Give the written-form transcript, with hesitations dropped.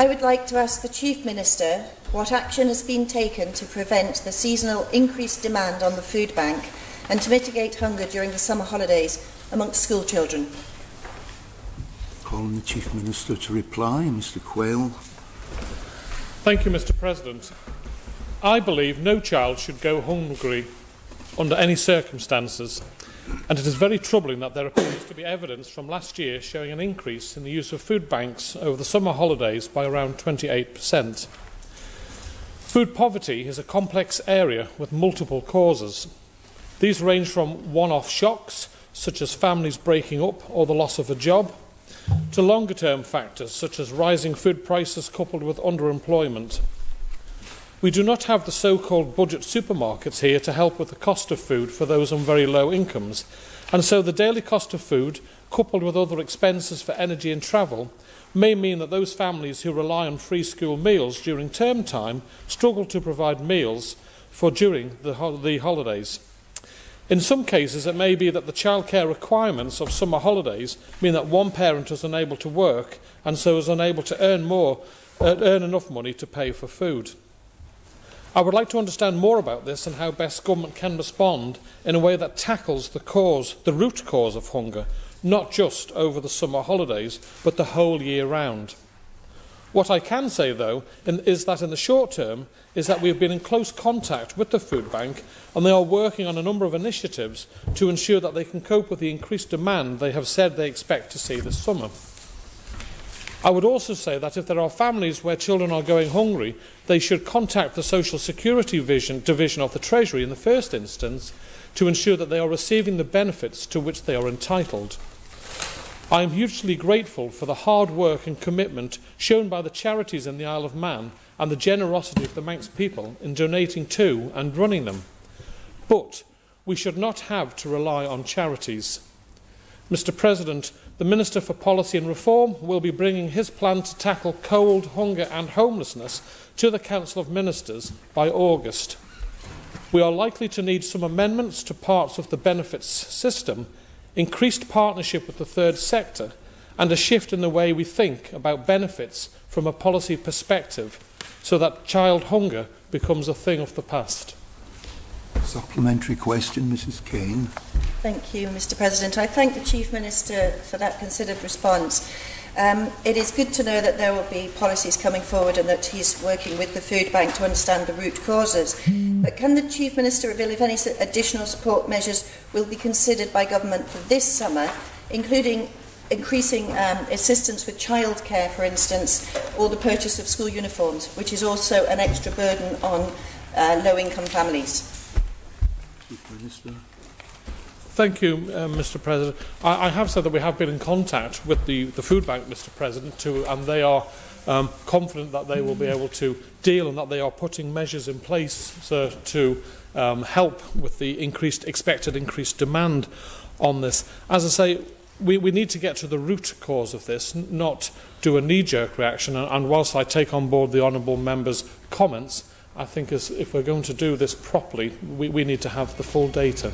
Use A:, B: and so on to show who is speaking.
A: I would like to ask the Chief Minister what action has been taken to prevent the seasonal increased demand on the food bank and to mitigate hunger during the summer holidays amongst school children.
B: Calling the Chief Minister to reply, Mr Quayle.
C: Thank you, Mr President. I believe no child should go hungry under any circumstances, and it is very troubling that there appears to be evidence from last year showing an increase in the use of food banks over the summer holidays by around 28%. Food poverty is a complex area with multiple causes. These range from one-off shocks, such as families breaking up or the loss of a job, to longer-term factors such as rising food prices coupled with underemployment. We do not have the so-called budget supermarkets here to help with the cost of food for those on very low incomes, and so the daily cost of food, coupled with other expenses for energy and travel, may mean that those families who rely on free school meals during term time struggle to provide meals for during the holidays. In some cases, it may be that the childcare requirements of summer holidays mean that one parent is unable to work and so is unable to earn enough money to pay for food. I would like to understand more about this and how best government can respond in a way that tackles the root cause of hunger, not just over the summer holidays, but the whole year round. What I can say, though, is that in the short term, is that we have been in close contact with the food bank, and they are working on a number of initiatives to ensure that they can cope with the increased demand they have said they expect to see this summer. I would also say that if there are families where children are going hungry, they should contact the Social Security Division of the Treasury in the first instance to ensure that they are receiving the benefits to which they are entitled. I am hugely grateful for the hard work and commitment shown by the charities in the Isle of Man and the generosity of the Manx people in donating to and running them. But we should not have to rely on charities. Mr President, the Minister for Policy and Reform will be bringing his plan to tackle cold, hunger and homelessness to the Council of Ministers by August. We are likely to need some amendments to parts of the benefits system, increased partnership with the third sector, and a shift in the way we think about benefits from a policy perspective so that child hunger becomes a thing of the past.
B: Supplementary question, Mrs Caine.
A: Thank you, Mr President. I thank the Chief Minister for that considered response. It is good to know that there will be policies coming forward and that he's working with the food bank to understand the root causes. But can the Chief Minister reveal if any additional support measures will be considered by government for this summer, including increasing assistance with childcare, for instance, or the purchase of school uniforms, which is also an extra burden on low-income families?
B: Chief Minister.
C: Thank you, Mr President. I have said that we have been in contact with the food bank, Mr President, and they are confident that they will be able to deal and that they are putting measures in place to help with the expected increased demand on this. As I say, we need to get to the root cause of this, not do a knee-jerk reaction. And whilst I take on board the honourable member's comments, I think if we're going to do this properly, we need to have the full data.